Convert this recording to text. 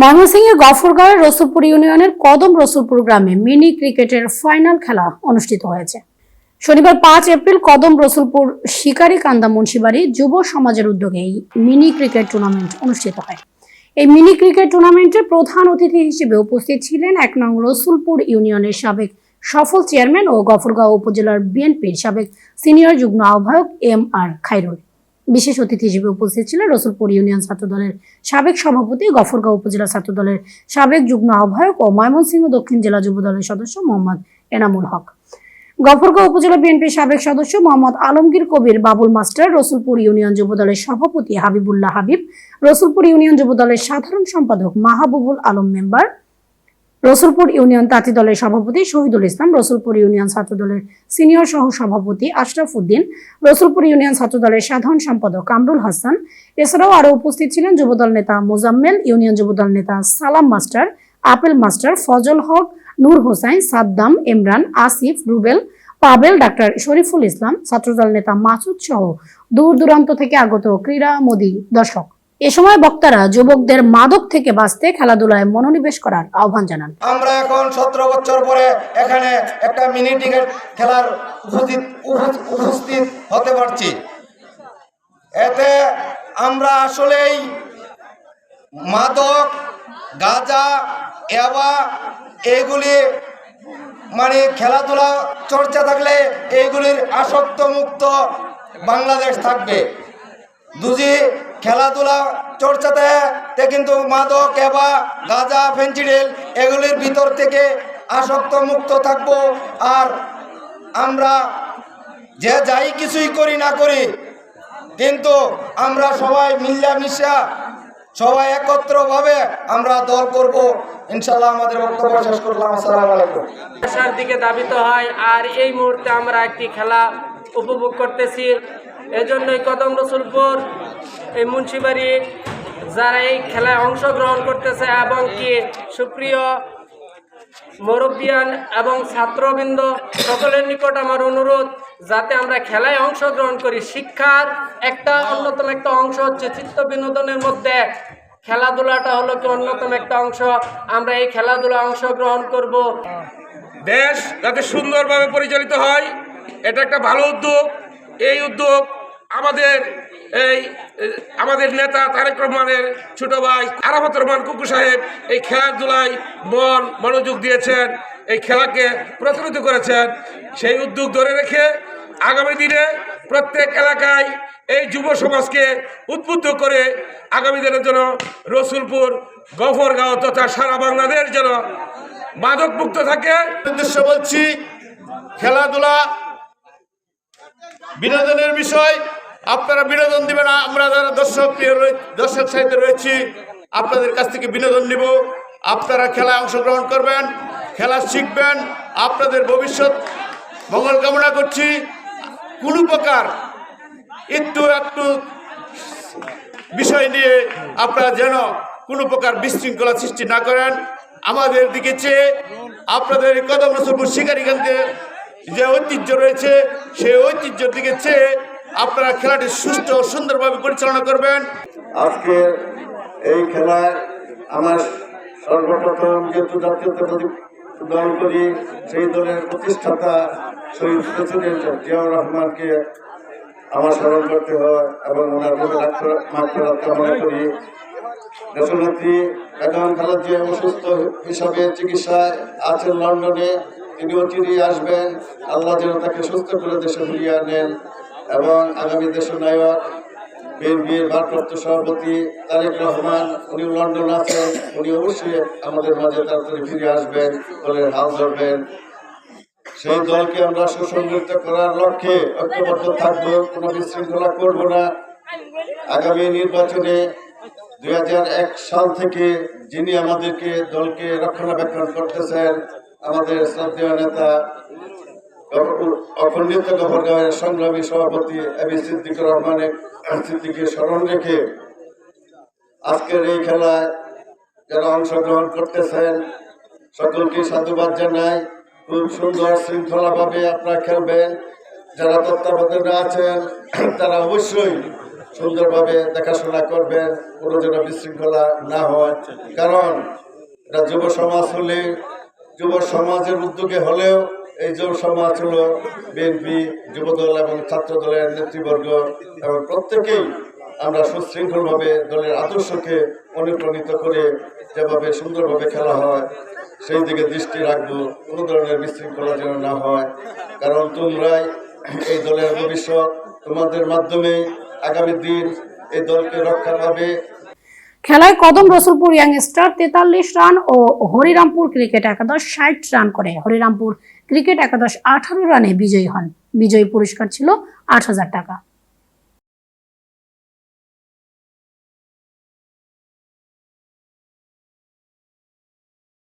ময়মনসিংহের গফরগাঁওয়ের রসুলপুর ইউনিয়নের কদম রসুলপুর গ্রামে মিনি ক্রিকেটের ফাইনাল খেলা অনুষ্ঠিত হয়েছে। শনিবার 5 এপ্রিল কদম রসুলপুর শিকারীকান্দা মুন্সিবাড়ি যুব সমাজের উদ্যোগে এই মিনি ক্রিকেট টুর্নামেন্ট অনুষ্ঠিত হয়। এই মিনি ক্রিকেট টুর্নামেন্টে প্রধান অতিথি হিসেবে উপস্থিত ছিলেন 1 নং রসুলপুর ইউনিয়নের সাবেক সফল চেয়ারম্যান ও গফরগাঁও উপজেলার বিএনপির সাবেক সিনিয়র যুগ্ম আহ্বায়ক MR খায়রুল। বিশেষ অতিথি হিসেবে উপস্থিত ছিলেন রসুলপুর ইউনিয়ন ছাত্রদলের সাবেক সভাপতি, গফরগাঁও উপজেলা ছাত্রদলের সাবেক যুগ্ম আহ্বায়ক ও ময়মনসিংহ দক্ষিণ জেলা যুবদলের সদস্য মোহাম্মদ এনামুল হক, গফরগাঁও উপজেলা বিএনপির সাবেক সদস্য মোহাম্মদ আলমগীর কবির বাবুল মাস্টার, রসুলপুর ইউনিয়ন যুবদলের সভাপতি হাবিবুল্লাহ হাবিব, রসুলপুর ইউনিয়ন যুবদলের সাধারণ সম্পাদক মাহবুবুল আলম মেম্বার, রসুলপুর ইউনিয়ন তাঁতি দলের সভাপতি শহীদুল ইসলাম, রসুলপুর ইউনিয়ন ছাত্রদলের সিনিয়র সহ সভাপতি আশরাফ উদ্দিন, রসুলপুর ইউনিয়ন ছাত্রদলের সাধারণ সম্পাদক কামরুল হাসান। এছাড়াও আরো উপস্থিত ছিলেন যুবদল নেতা মোজাম্মেল, ইউনিয়ন যুবদল নেতা সালাম মাস্টার, আপেল মাস্টার, ফজল হক, নূর হোসাইন, সাদ্দাম, ইমরান, আসিফ, রুবেল, পাবেল, ডাক্তার শরীফুল ইসলাম, ছাত্রদল নেতা মাসুদ সহ দূর দূরান্ত থেকে আগত ক্রীড়ামোদী দর্শক। এ সময় বক্তারা যুবকদের মাদক থেকে বাঁচতে খেলাধুলায় মনোনিবেশ করার আহ্বান জানান। আমরা এখন 17 বছর পরে এখানে একটা মিনি ক্রিকেট খেলার উপস্থিত হতে পারছি। এতে আমরা আসলেই মাদক, গাঁজা, ইয়াবা এগুলি খেলাধুলা চর্চা থাকলে এইগুলির আসক্ত মুক্ত বাংলাদেশ থাকবে। দুজি খেলাধুলা চর্চাতে কিন্তু মাদক, এবা, গাঁজা, ফেন্সিডিল এগুলির ভিতর থেকে আসক্ত মুক্ত থাকবো। আর আমরা যে যাই কিছুই করি না করি, কিন্তু আমরা সবাই মিলামিশা সবাই একত্রভাবে আমরা দল করব ইনশাআল্লাহ। আমাদের বক্তব্য শেষ করলাম। আসসালামু আলাইকুম। আশার দিকে ধাবিত হয় আর এই মুহূর্তে আমরা একটি খেলা উপভোগ করতেছি। এজন্যই কদম রসুলপুর এই মুন্সিবাড়ি যারা এই খেলায় অংশগ্রহণ করতেছে এবং কি সুপ্রিয় মুরব্বিয়ান এবং ছাত্রবৃন্দ সকলের নিকট আমার অনুরোধ, যাতে আমরা খেলায় অংশগ্রহণ করি। শিক্ষার অন্যতম একটা অংশ হচ্ছে চিত্ত বিনোদনের মধ্যে খেলাধুলাটা হলো কি অন্যতম একটা অংশ। আমরা এই খেলাধুলা অংশগ্রহণ করব। দেশ যাতে সুন্দরভাবে পরিচালিত হয়, এটা একটা ভালো উদ্যোগ। এই উদ্যোগ আমাদের নেতা তারেক রহমানের ছোট ভাই আরাফাত রহমান কুকু সাহেব এই খেলাধুলায় মনোযোগ দিয়েছেন, এই খেলাকে প্রচলিত করেছেন। সেই উদ্যোগ ধরে রেখে আগামী দিনে প্রত্যেক এলাকায় এই যুব সমাজকে উদ্বুদ্ধ করে আগামী দিনের জন্য রসুলপুর, গফরগাঁও তথা সারা বাংলাদেশ যেন মাদক মুক্ত থাকে। উদ্দেশ্য বলছি, খেলাধুলা বিনোদনের বিষয়। আপনারা বিনোদন দিবেন, আমরা যারা দর্শক সাহিত্যে রয়েছি আপনাদের কাছ থেকে বিনোদন নিব। আপনারা খেলায় অংশগ্রহণ করবেন, খেলা শিখবেন, আপনাদের ভবিষ্যৎ মঙ্গল কামনা করছি। কোনো প্রকার একটু বিষয় নিয়ে আপনারা যেন কোনো প্রকার বিশৃঙ্খলা সৃষ্টি না করেন। আমাদের দিকে চেয়ে আপনাদের কদম রসুলপুর শিকারীকান্দের যে ঐতিহ্য রয়েছে, সেই ঐতিহ্যের দিকে চেয়ে আপনারা খেলাটি সুষ্ঠু ও সুন্দরভাবে পরিচালনা করবেন। আজকে এই খেলায় আমার সর্বপ্রথম যেহেতু জাতীয় দল করি, সেই দলের প্রতিষ্ঠাতা শহীদ প্রেসিডেন্ট জিয়াউর রহমানকে আমার স্মরণ করতে হয় এবং ওনার মাত্রা কামনা করি। দেশনেত্রী বেগম খালেদা জিয়া অসুস্থ হিসাবে চিকিৎসায় আছেন লন্ডনে, তিনি অচিরেই আসবেন। আল্লাহ যেন তাকে সুস্থ করে দেশে ফিরিয়ে আনেন এবং আগামী দেশনায়ক বিএনপির ভারপ্রাপ্ত সভাপতি তারেক রহমান, উনি লন্ডন আছেন, উনি অবশ্যই আমাদের মাঝে তাড়াতাড়ি ফিরে আসবেন, দলের হাল ধরবেন। সেই দলকে আমরা সুসংগঠিত করার লক্ষ্যে ঐক্যবদ্ধ থাকবো, কোনো বিশৃঙ্খলা করবো না। আগামী নির্বাচনে 2001 সাল থেকে যিনি আমাদেরকে দলকে রক্ষণাবেক্ষণ করতেছেন, আমাদের শ্রদ্ধেয় নেতা অখণ্ডিত গফরগাঁওয়ের সংগ্রামী সভাপতি এবি সিদ্দিকুর রহমানের সিদ্দিককে স্মরণ রেখে আজকের এই খেলায় যারা অংশগ্রহণ করতেছেন সকলকে সাধুবাদ জানাই। খুব সুন্দর শৃঙ্খলাভাবে আপনারা খেলবেন। যারা তত্ত্বাবধানে আছেন তারা অবশ্যই সুন্দরভাবে দেখাশোনা করবেন, কোনো যেন বিশৃঙ্খলা না হয়। কারণ এটা যুব সমাজ হলে, যুব সমাজের উদ্যোগে হলেও এই যুব সমাজ হলো বিএনপি, যুবদল এবং ছাত্র দলের নেতৃবর্গ এবং প্রত্যেকেই আমরা সুশৃঙ্খলভাবে দলের আদর্শকে অনুপ্রাণিত করে যেভাবে সুন্দরভাবে খেলা হয় সেই দিকে দৃষ্টি রাখবো, কোনো ধরনের বিশৃঙ্খলা যেন না হয়। কারণ তোমরাই এই দলের ভবিষ্যৎ, তোমাদের মাধ্যমে আগামী দিন এই দলকে রক্ষা পাবে। খেলায় কদম রসুলপুর ইয়াংস্টার 43 রান ও হরিরামপুর ক্রিকেট একাদশ 60 রান করে হরিরামপুর ক্রিকেট একাদশ 18 রানে বিজয়ী হন। বিজয়ী পুরস্কার ছিল 8,000 টাকা।